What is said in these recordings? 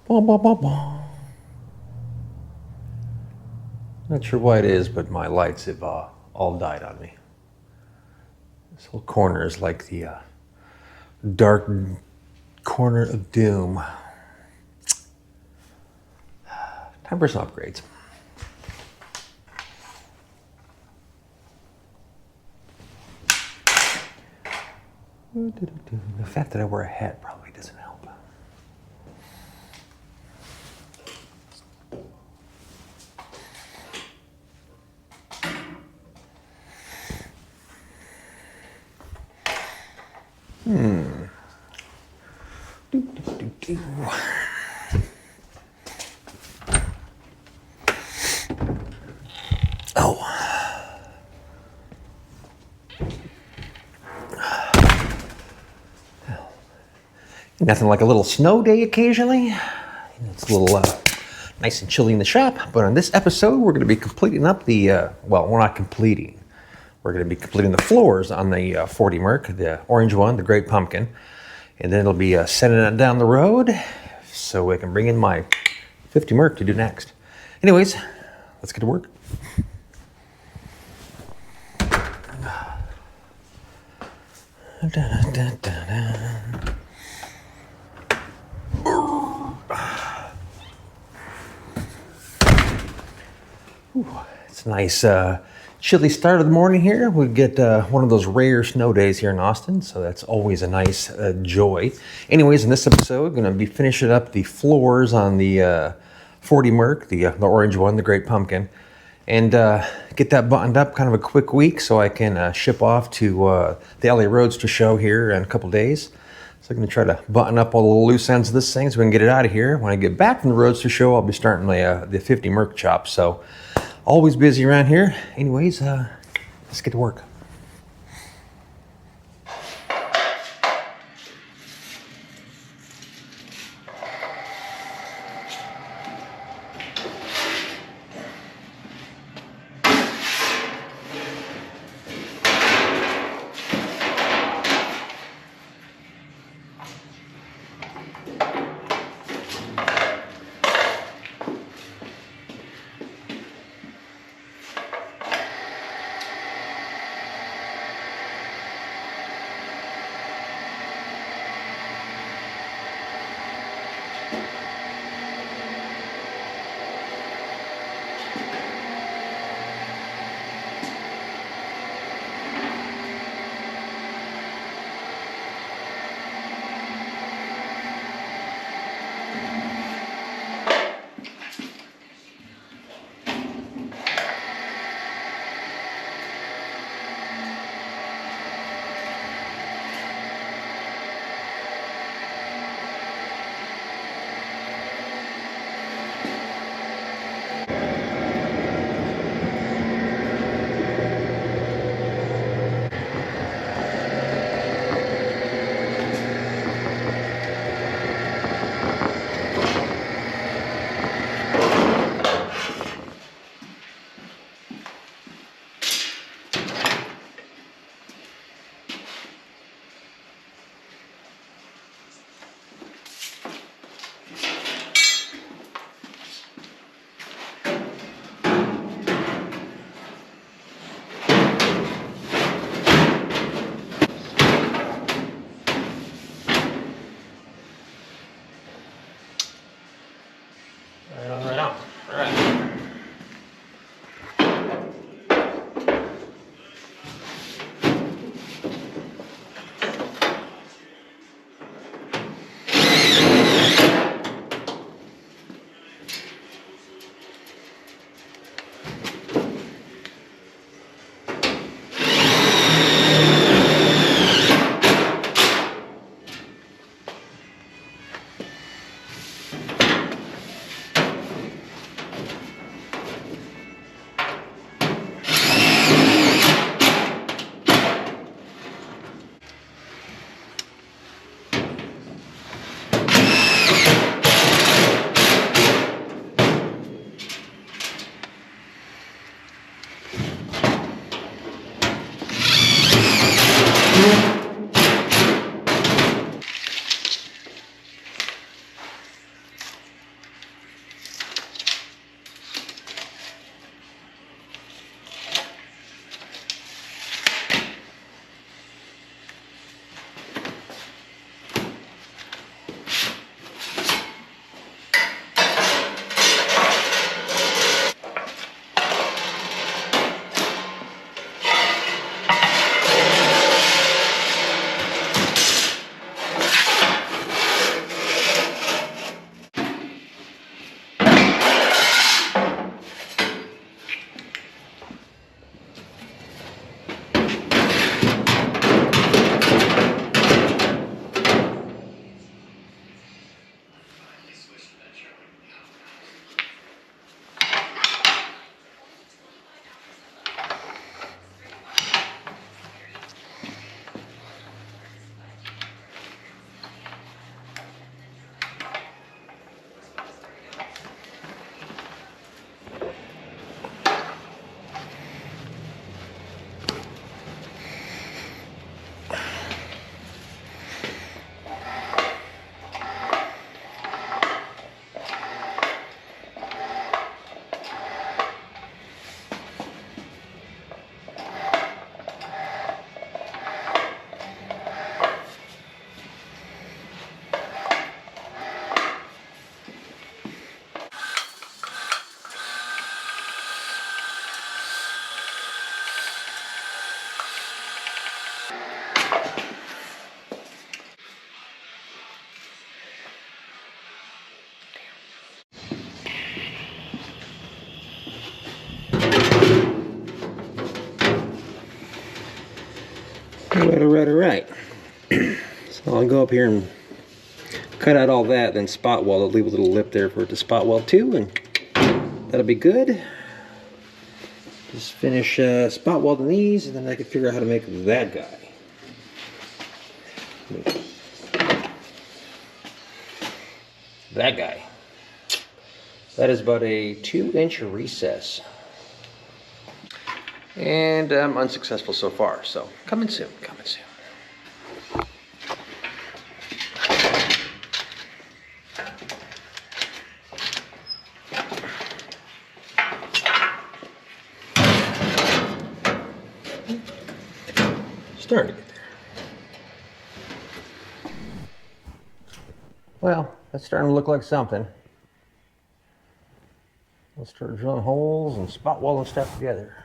Bum, bum, bum, bum. Not sure why it is, but my lights have all died on me. This whole corner is like the dark corner of doom. Time for some upgrades. The fact that I wear a hat probably doesn't help. Oh. Nothing like a little snow day occasionally. It's a little nice and chilly in the shop, but on this episode, we're going to be completing up the, well, we're not completing. We're going to be completing the floors on the 40 Merc, the orange one, the Great Pumpkin. And then it'll be sending it down the road so we can bring in my 50 Merc to do next. Anyways, let's get to work. It's a nice chilly start of the morning here. We get one of those rare snow days here in Austin, so that's always a nice joy. Anyways, in this episode, we're going to be finishing up the floors on the 40 Merc, the orange one, the Great Pumpkin, and get that buttoned up. Kind of a quick week so I can ship off to the LA Roadster show here in a couple days. So I'm going to try to button up all the little loose ends of this thing so we can get it out of here. When I get back from the Roadster show, I'll be starting the 50 Merc chop. So always busy around here. Anyways, let's get to work. All right. So I'll go up here and cut out all that, then spot weld it, leave a little lip there for it to spot weld too, and that'll be good. Just finish spot welding these, and then I can figure out how to make that guy. That guy. That is about a 2-inch recess. And I'm unsuccessful so far, so coming soon, coming soon. Starting to get there. Well, that's starting to look like something. Let's start drilling holes and spot welding stuff together.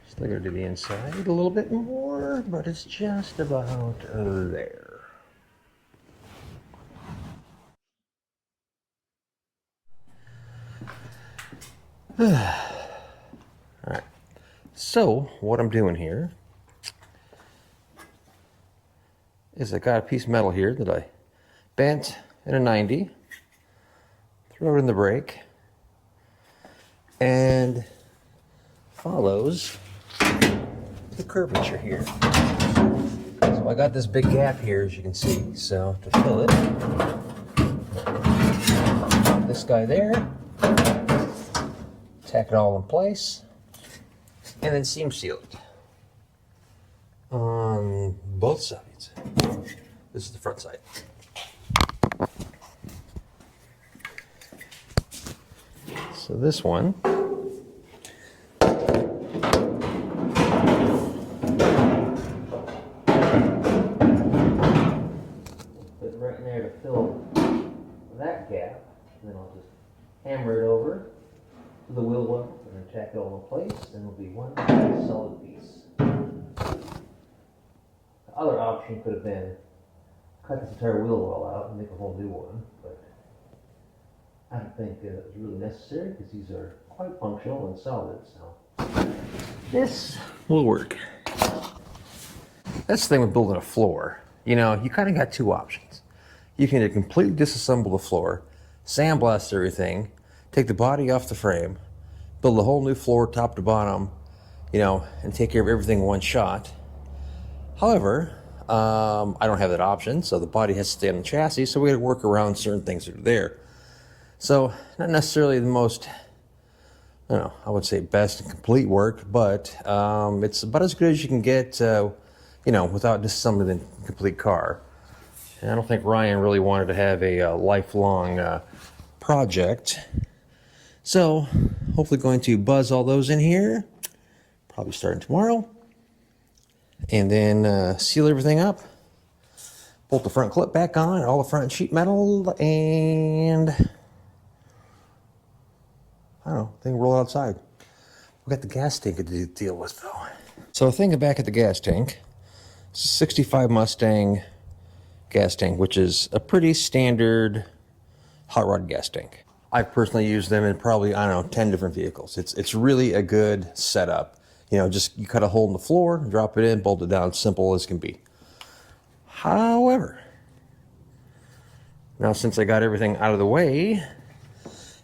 Still gotta do the inside a little bit more, but it's just about there. Alright, so what I'm doing here is I got a piece of metal here that I bent in a 90, throw it in the brake, and follows the curvature here. So I got this big gap here, as you can see. So to fill it, this guy there, tack it all in place, and then seam seal it on both sides. This is the front side. So this one, put it right in there to fill that gap, and then I'll just hammer it over to the wheel well and then tack it all in place, and it'll be one solid piece. The other option could have been cut this entire wheel well out and make a whole new one, but I don't think it's really necessary because these are quite functional and solid, so this will work. That's the thing with building a floor. You know, you kind of got two options. You can either completely disassemble the floor, sandblast everything, take the body off the frame, build a whole new floor top to bottom, you know, and take care of everything in one shot. However, I don't have that option, so the body has to stay on the chassis, so we got to work around certain things that are there. So, not necessarily the most, I would say best and complete work, but it's about as good as you can get, without disassembling the complete car. And I don't think Ryan really wanted to have a lifelong project. So, hopefully going to buzz all those in here, probably starting tomorrow. And then seal everything up, bolt the front clip back on, all the front sheet metal, and I don't know, then roll outside. We got the gas tank to deal with though. So the thing back at the gas tank, it's a 65 Mustang gas tank, which is a pretty standard hot rod gas tank. I've personally used them in probably, 10 different vehicles. It's really a good setup. You know, just you cut a hole in the floor, drop it in, bolt it down, simple as can be. However, now since I got everything out of the way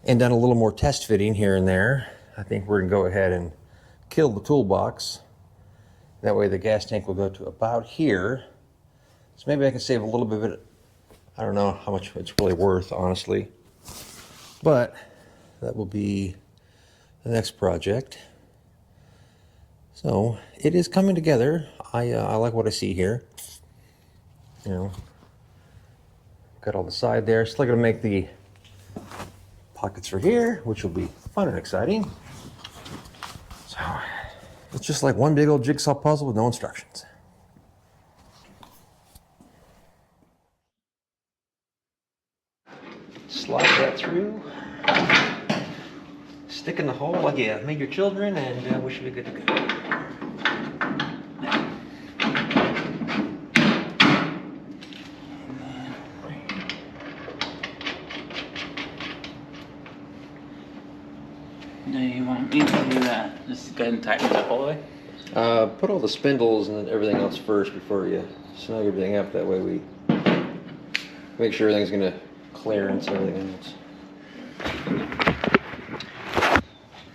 and done a little more test fitting here and there, I think we're gonna go ahead and kill the toolbox. That way the gas tank will go to about here. So maybe I can save a little bit of it. I don't know how much it's really worth, honestly. But that will be the next project. So it is coming together. I like what I see here. You know, got all the side there. Still gonna make the pockets for here, which will be fun and exciting. So it's just like one big old jigsaw puzzle with no instructions. Slide that through. Stick in the hole like you made your children, and we should be good to go. Do you want me to do that? Just go ahead and tighten it up all the way? Put all the spindles and everything else first before you snug everything up. That way we make sure everything's going to clearance and everything else.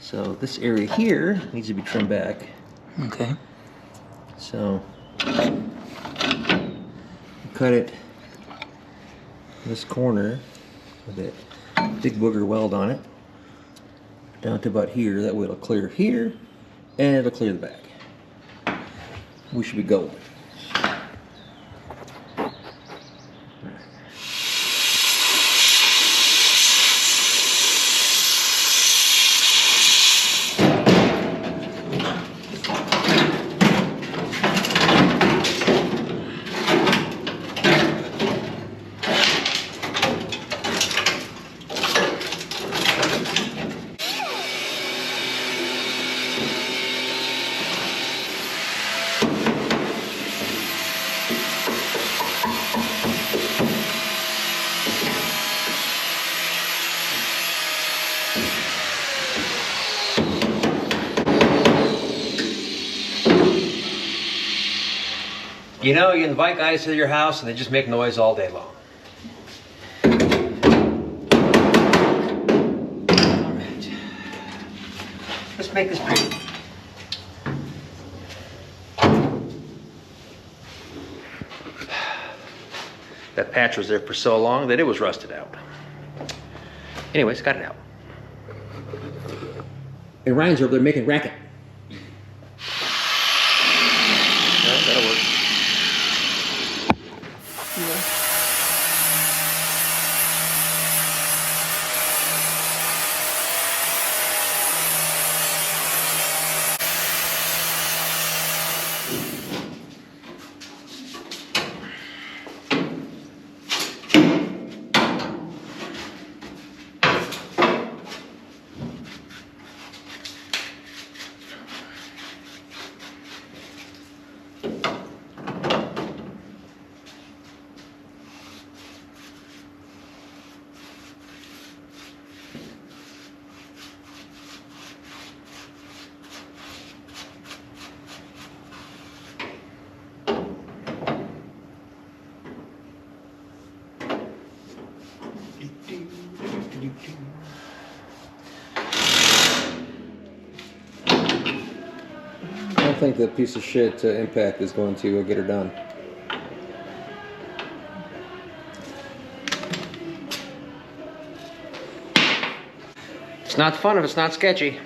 So this area here needs to be trimmed back. Okay. So cut it this corner with that big booger weld on it down to about here. That way it'll clear here and it'll clear the back. We should be golden. You know, you invite guys to your house and they just make noise all day long. All right. Let's make this pretty. That patch was there for so long that it was rusted out. Anyways, got it out. And Ryan's over there making racket. That'll work. I don't think that piece of shit impact is going to get her done. It's not fun if it's not sketchy.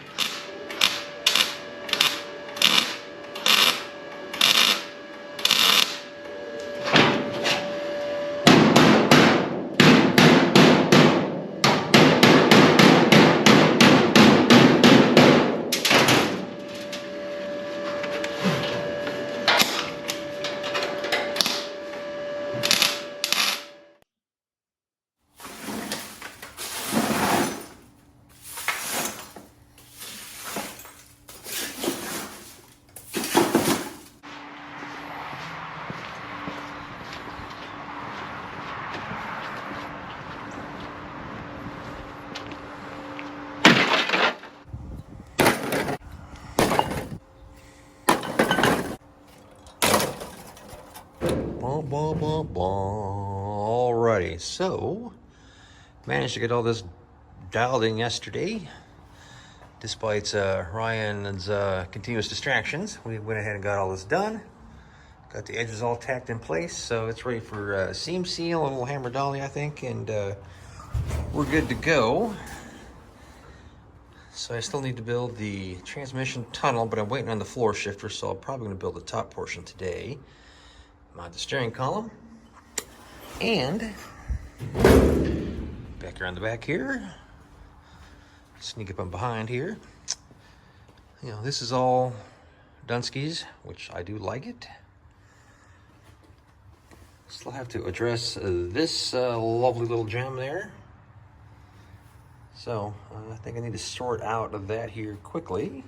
Alrighty, so managed to get all this dialed in yesterday, despite Ryan's continuous distractions. We went ahead and got all this done. Got the edges all tacked in place, so it's ready for seam seal and a little hammer dolly, I think, and we're good to go. So I still need to build the transmission tunnel, but I'm waiting on the floor shifter, so I'm probably going to build the top portion today. Mount the steering column, and back around the back here, sneak up on behind here. You know, this is all Dunskies, which I do like it. Still have to address this lovely little gem there. So I think I need to sort out of that here quickly.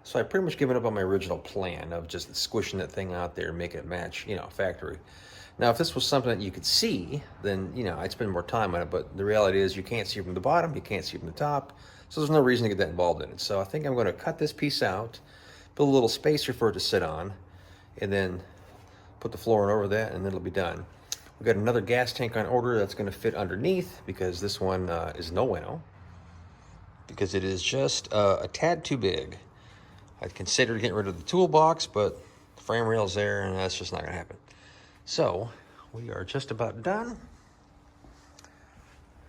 So I pretty much given up on my original plan of just squishing that thing out there and making it match, you know, factory. Now, if this was something that you could see, then, you know, I'd spend more time on it. But the reality is you can't see from the bottom, you can't see from the top. So there's no reason to get that involved in it. So I think I'm going to cut this piece out, build a little spacer for it to sit on, and then put the flooring over that, and then it'll be done. We've got another gas tank on order that's going to fit underneath, because this one is no bueno, because it is just a tad too big. I'd considered getting rid of the toolbox, but the frame rail's there, and that's just not going to happen. So we are just about done.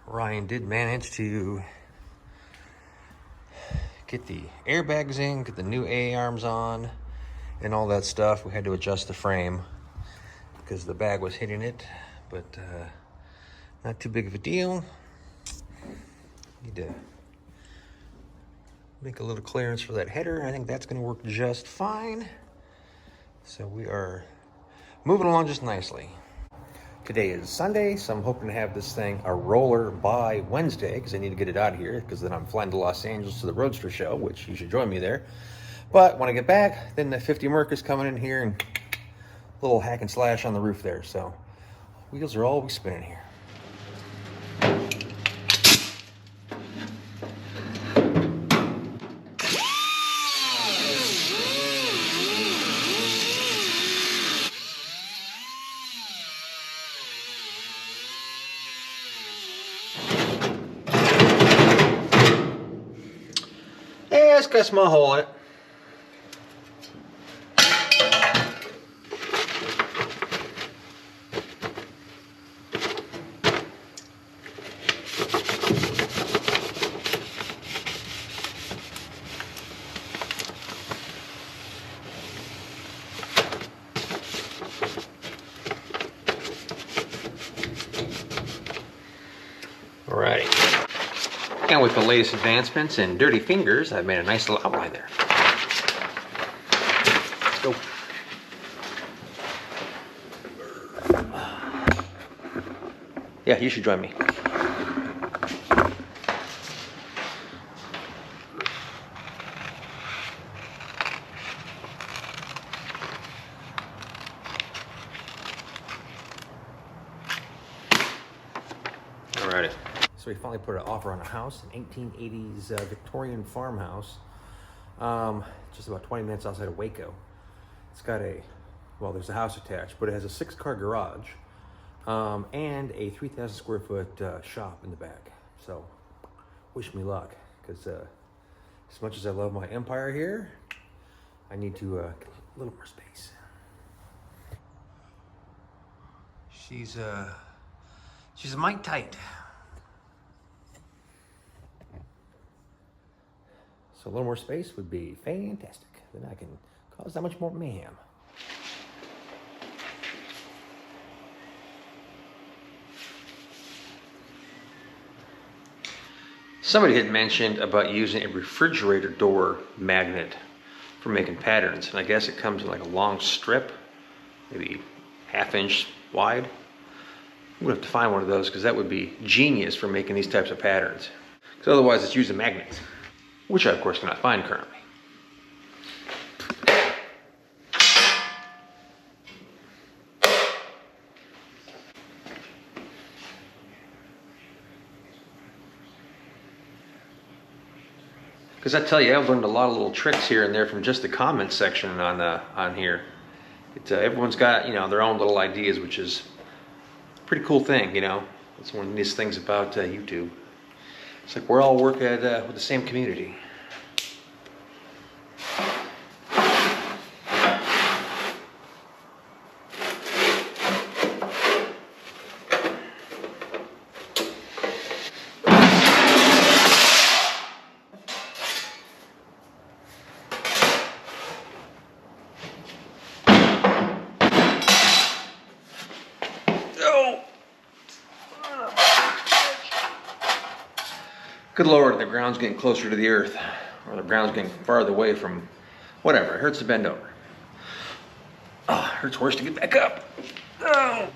Ryan did manage to get the airbags in, get the new A-arms on, and all that stuff. We had to adjust the frame because the bag was hitting it, but not too big of a deal. Need to make a little clearance for that header. I think that's going to work just fine. So we are moving along just nicely. Today is Sunday, so I'm hoping to have this thing a roller by Wednesday, because I need to get it out of here, because then I'm flying to Los Angeles to the Roadster show, which you should join me there. But when I get back, then the 50 Merc is coming in here, and a little hack and slash on the roof there. So wheels are always spinning here. Yeah, it's got a small hole in it. Alrighty. And with the latest advancements in dirty fingers, I've made a nice little outline there. Let's go. Yeah, you should join me. Alrighty. So we finally put an offer on a house, an 1880s Victorian farmhouse, just about 20 minutes outside of Waco. It's got well, there's a house attached, but it has a 6-car garage and a 3,000 square foot shop in the back. So wish me luck, because as much as I love my empire here, I need to get a little more space. She's a mite tight. So a little more space would be fantastic. Then I can cause that much more mayhem. Somebody had mentioned about using a refrigerator door magnet for making patterns. And I guess it comes in like a long strip, maybe ½ inch wide. I'm gonna have to find one of those, because that would be genius for making these types of patterns. Because otherwise it's using magnets, which I of course cannot find currently. Because I tell you, I've learned a lot of little tricks here and there from just the comments section on here. Everyone's got, you know, their own little ideas, which is a pretty cool thing, you know. It's one of the neatest things about YouTube. It's like we're all working with the same community. Good Lord, the ground's getting closer to the earth, or the ground's getting farther away from whatever. It hurts to bend over. Oh, it hurts worse to get back up. Oh.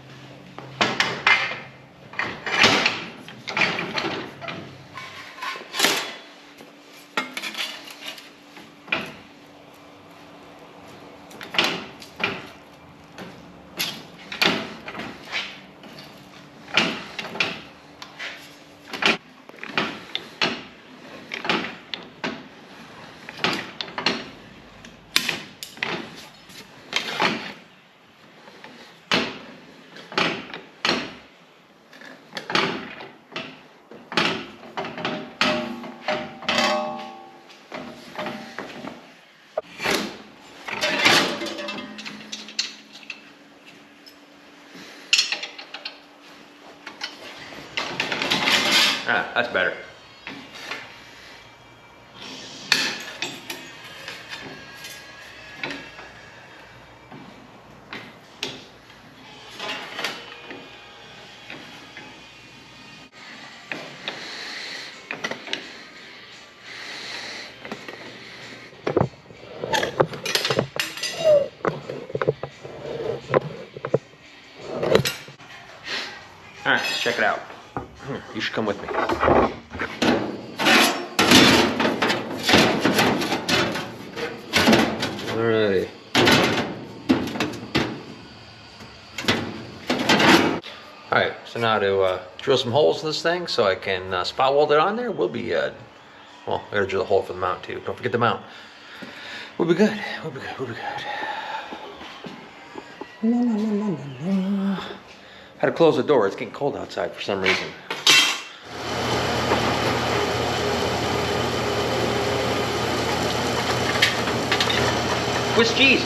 Ah, that's better. All right, let's check it out. You should come with me. Alrighty. Alright, so now to drill some holes in this thing so I can spot weld it on there. We'll be, well, I gotta drill a hole for the mount too. Don't forget the mount. We'll be good. We'll be good. We'll be good. La, la, la, la, la, la. Had to close the door. It's getting cold outside for some reason. Swiss cheese.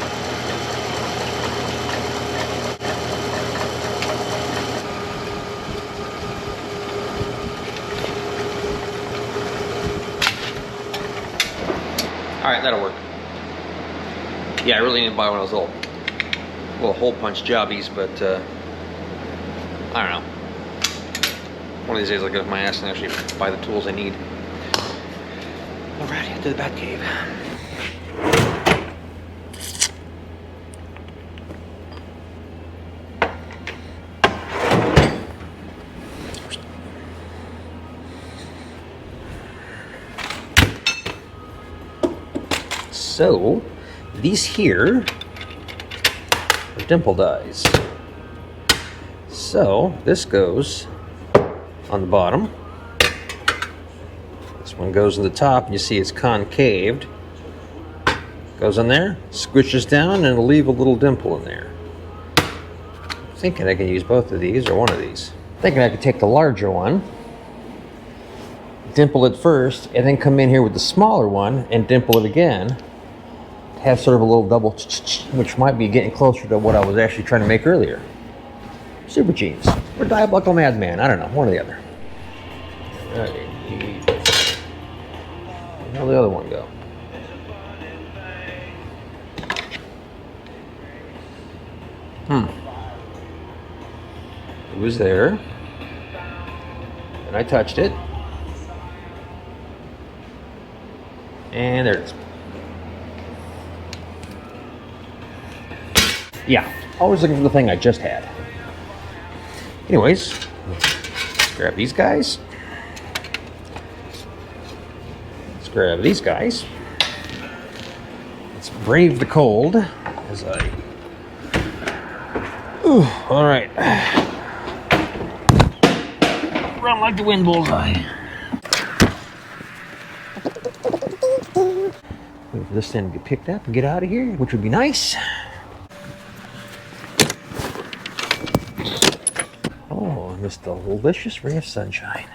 All right, that'll work. Yeah, I really need to buy one of those little hole punch jobbies, but I don't know. One of these days I'll get off my ass and actually buy the tools I need. Alrighty, to the bat cave. So, these here are dimple dies. So, this goes on the bottom. This one goes on the top, and you see it's concaved. Goes in there, squishes down, and it'll leave a little dimple in there. I'm thinking I can use both of these or one of these. Thinking I could take the larger one, dimple it first, and then come in here with the smaller one and dimple it again. Have sort of a little double, which might be getting closer to what I was actually trying to make earlier. Super Jeans or Diabolical Madman, I don't know, one or the other. How'd the other one go? It was there, and I touched it, and there it is. Yeah, always looking for the thing I just had. Anyways, let's grab these guys. Let's grab these guys. Let's brave the cold as I... Ooh, all right. Run like the wind, bullseye. Wait for this thing to get picked up and get out of here, which would be nice. Oh, just a delicious ray of sunshine.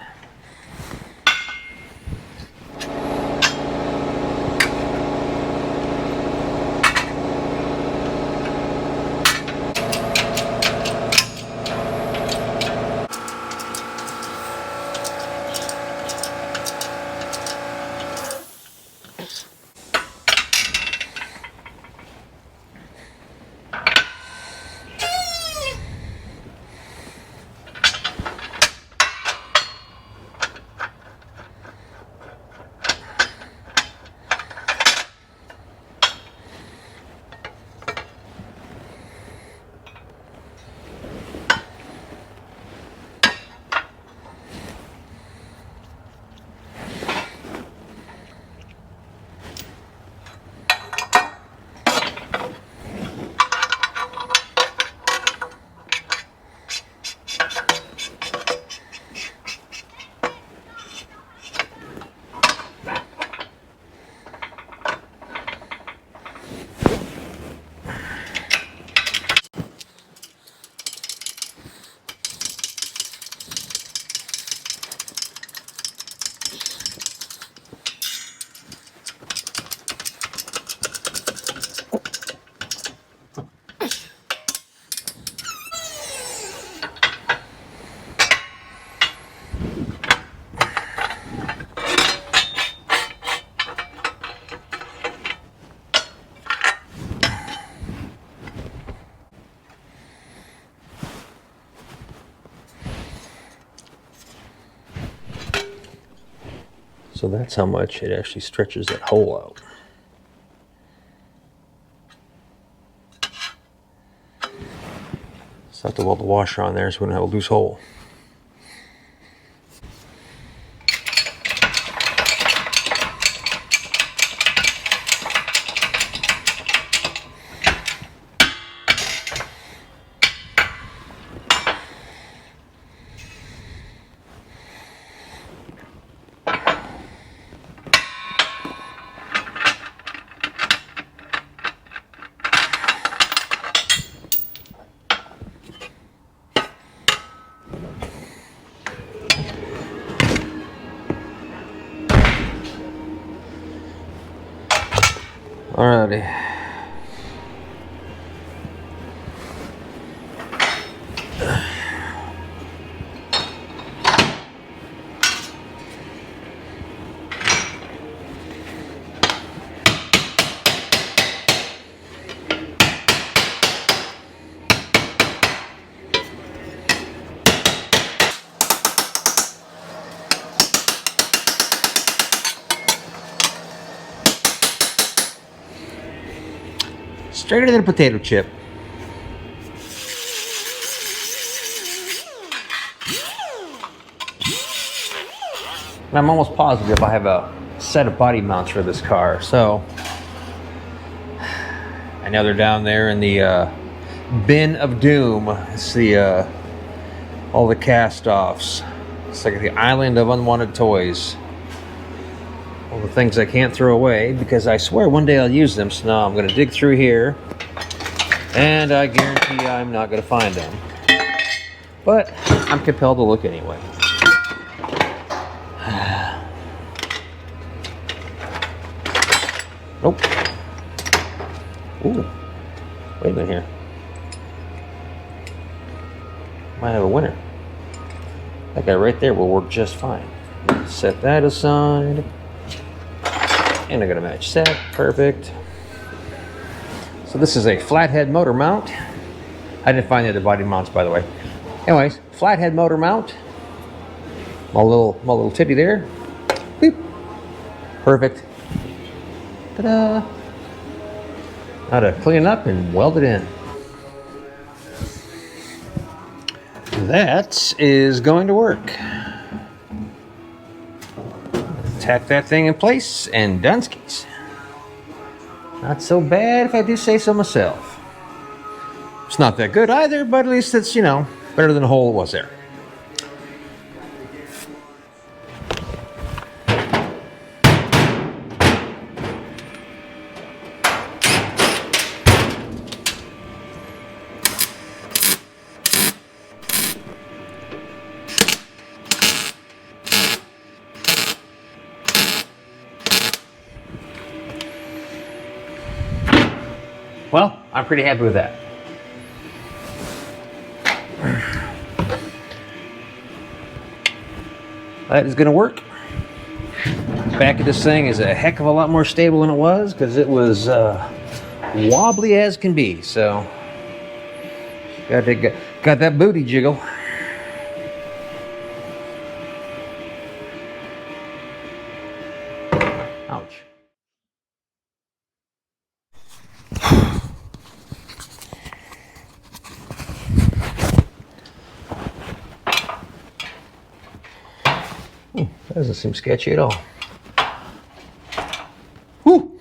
So that's how much it actually stretches that hole out. So I have to weld the washer on there so we don't have a loose hole. Alrighty. Straighter than a potato chip. And I'm almost positive I have a set of body mounts for this car. So I know they're down there in the bin of doom. It's the all the cast-offs. It's like the island of unwanted toys. All the things I can't throw away because I swear one day I'll use them. So now I'm going to dig through here, and I guarantee I'm not going to find them. But I'm compelled to look anyway. Nope. Ooh. Wait a minute here. Might have a winner. That guy right there will work just fine. Set that aside. And I got a match set. Perfect. So this is a flathead motor mount. I didn't find the other body mounts, by the way. Anyways, flathead motor mount. My little titty there. Beep. Perfect. Ta-da! Now to clean it up and weld it in. That is going to work. Tack that thing in place and dunskies. Not so bad if I do say so myself. It's not that good either, but at least it's, you know, better than the hole it was there. Well, I'm pretty happy with that. That is going to work. Back of this thing is a heck of a lot more stable than it was because it was wobbly as can be. So, got that booty jiggle. Ouch. That doesn't seem sketchy at all. Whew.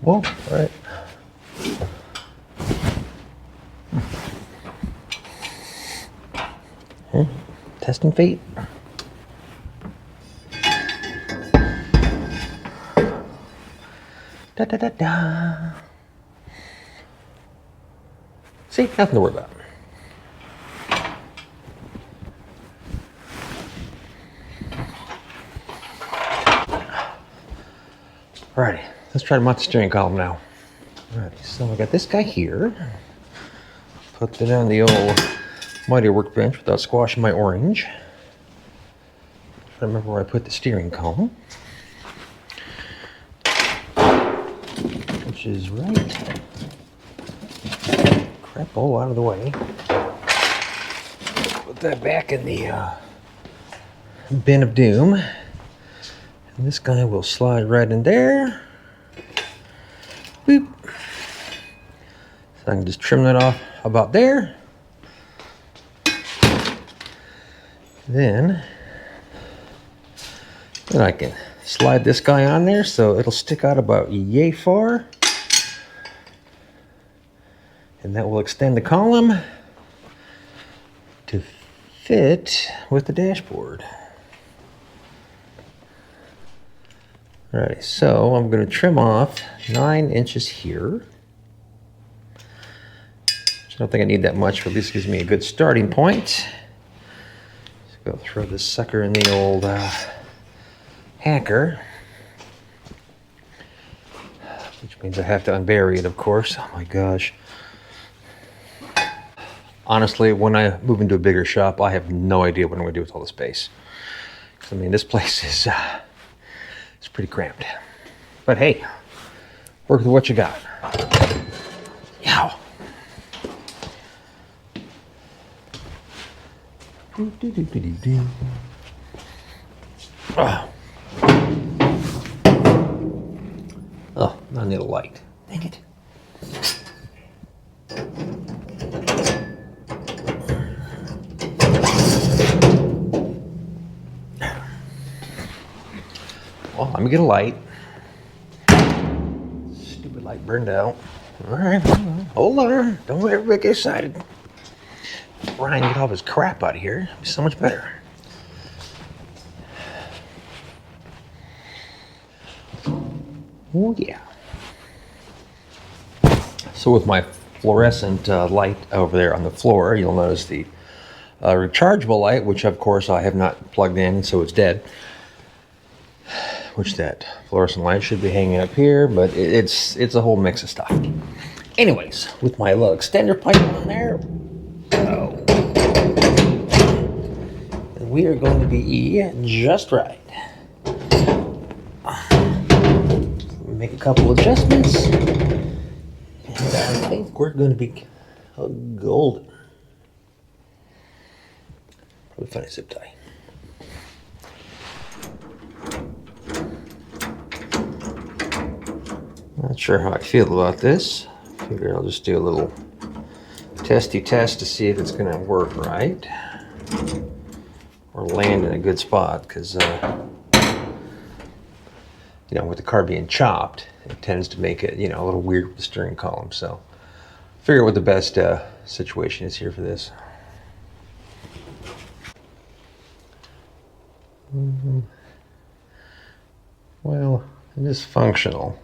Whoa, all right. Testing feet. Da da da da. See, nothing to worry about. Alrighty, let's try to mount the steering column now. Alrighty, so I got this guy here. Put it on the old mighty workbench without squashing my orange. I remember where I put the steering column, which is right. Crap, oh, out of the way. Put that back in the bin of doom. And this guy will slide right in there. Boop. So I can just trim that off about there. Then I can slide this guy on there so it'll stick out about yay far. And that will extend the column to fit with the dashboard. Alright, so I'm going to trim off 9 inches here. I don't think I need that much, but at least gives me a good starting point. So go throw this sucker in the old hacker. Which means I have to unbury it, of course. Oh my gosh. Honestly, when I move into a bigger shop, I have no idea what I'm going to do with all the space. I mean, this place is it's pretty cramped. But hey, work with what you got. Yow. Oh, I need a light. Dang it. Well, let me get a light. Stupid light burned out. All right, hold on. Don't let everybody get excited. Ryan, get all his crap out of here. It'll be so much better. Oh yeah. So with my fluorescent light over there on the floor, you'll notice the rechargeable light, which of course I have not plugged in, so it's dead. Which that fluorescent light should be hanging up here, but it's a whole mix of stuff. Anyways, with my little extender pipe on there, and we are going to be just right. Make a couple adjustments, and I think we're going to be golden. Probably find a zip tie. Not sure how I feel about this. Figure I'll just do a little testy test to see if it's going to work right or land in a good spot, because you know, with the car being chopped, it tends to make it, you know, a little weird with the steering column. So figure out what the best situation is here for this. Well, it is functional.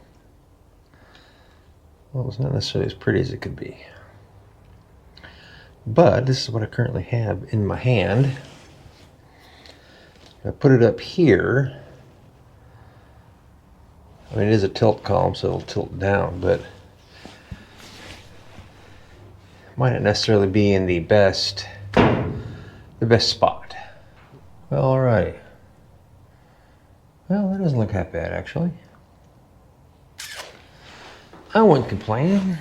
Well, it's not necessarily as pretty as it could be. But this is what I currently have in my hand. I put it up here. I mean, it is a tilt column, so it'll tilt down, but it might not necessarily be in the best spot. Well, all right. Well, that doesn't look that bad, actually. I wouldn't complain.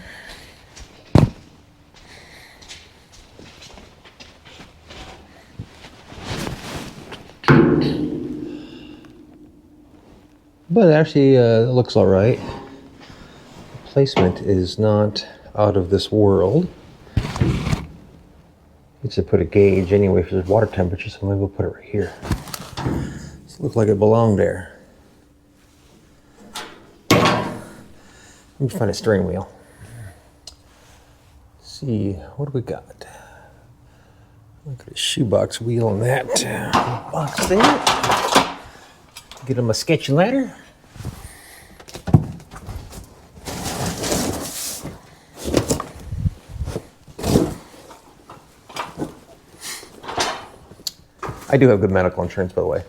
But actually, it looks all right. The placement is not out of this world. It's to put a gauge anyway for the water temperature, so maybe we'll put it right here. It looks like it belonged there. Let me find a steering wheel. Let's see, what do we got? Look at a shoebox wheel on that box there. Get him a sketchy ladder. I do have good medical insurance, by the way.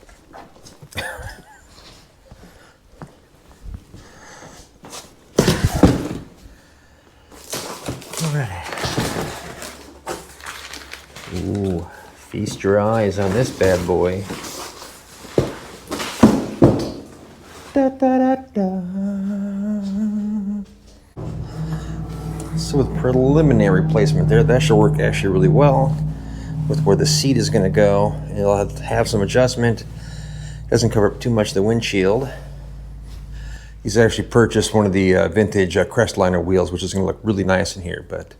Ooh, feast your eyes on this bad boy. Da, da, da, da. So with preliminary placement there, that should work actually really well with where the seat is going to go. It'll have some adjustment. Doesn't cover up too much of the windshield. He's actually purchased one of the vintage Crestliner wheels, which is going to look really nice in here, but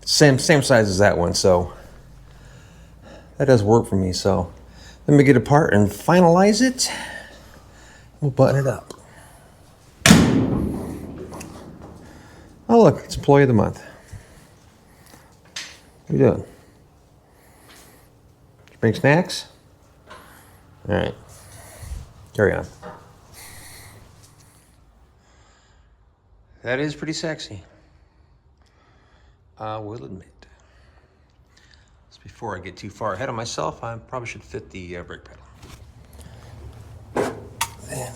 same size as that one, so that does work for me. So let me get it apart and finalize it. We'll button it up. Oh look, it's Employee of the Month. What are you doing? Did you bring snacks? All right, carry on. That is pretty sexy, I will admit. So before I get too far ahead of myself, I probably should fit the brake pedal. And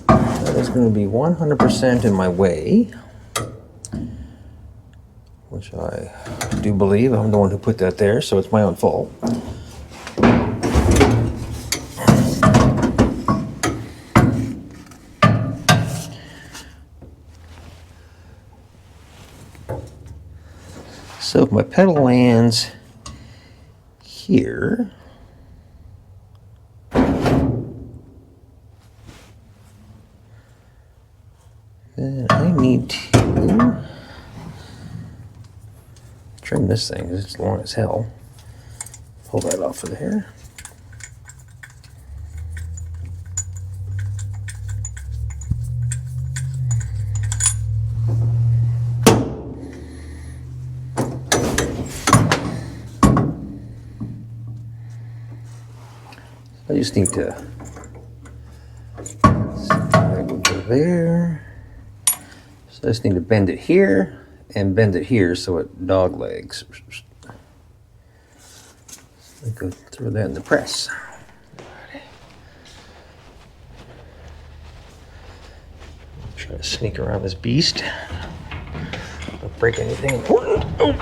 that is going to be 100% in my way, which I do believe I'm the one who put that there, so it's my own fault. So if my pedal lands here, then I need to trim this thing because it's long as hell. Pull that off of there. I just need to that would go there. So I just need to bend it here and bend it here so it dog legs. I go throw that in the press. Try to sneak around this beast. Don't break anything important. Oh.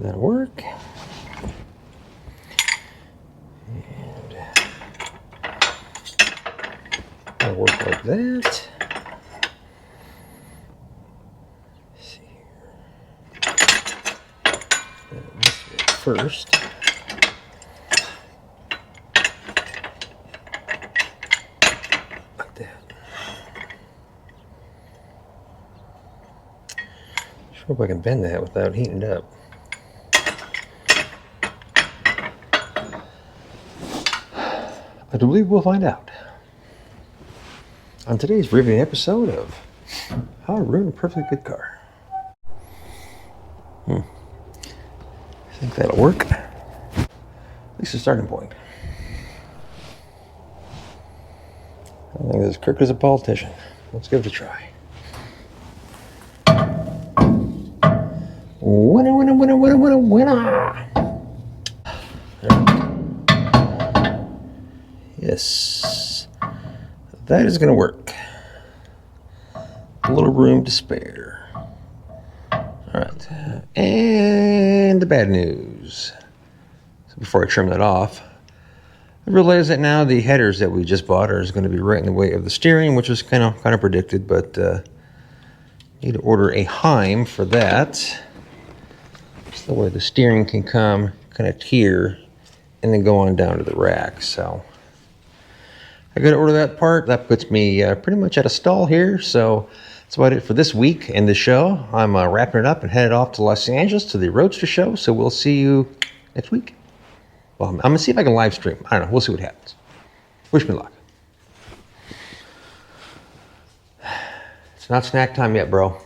That'll work. And that'll work like that. Let's see here. This way first. Like that. Sure hope I can bend that without heating it up. I do believe we'll find out on today's riveting episode of How to Ruin a Perfectly Good Car. I think that'll work. At least a starting point. I think it's as crooked as a politician. Let's give it a try. Winner, winner, winner, winner, winner, winner! Yes, that is going to work. A little room to spare. All right, and the bad news. So before I trim that off, I realize that now the headers that we just bought are going to be right in the way of the steering, which was kind of predicted, but need to order a Heim for that. So that way the steering can come kind of here and then go on down to the rack. So I got to order that part. That puts me pretty much at a stall here. So that's about it for this week and the show. I'm wrapping it up and headed off to Los Angeles to the Roadster show. So we'll see you next week. Well, I'm going to see if I can live stream. I don't know. We'll see what happens. Wish me luck. It's not snack time yet, bro.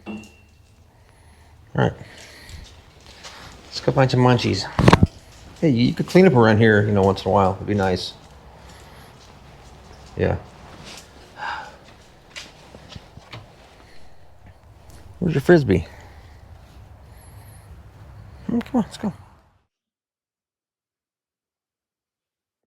All right. Let's go find some munchies. Hey, you could clean up around here, once in a while. It'd be nice. Yeah. Where's your Frisbee? Come on, let's go.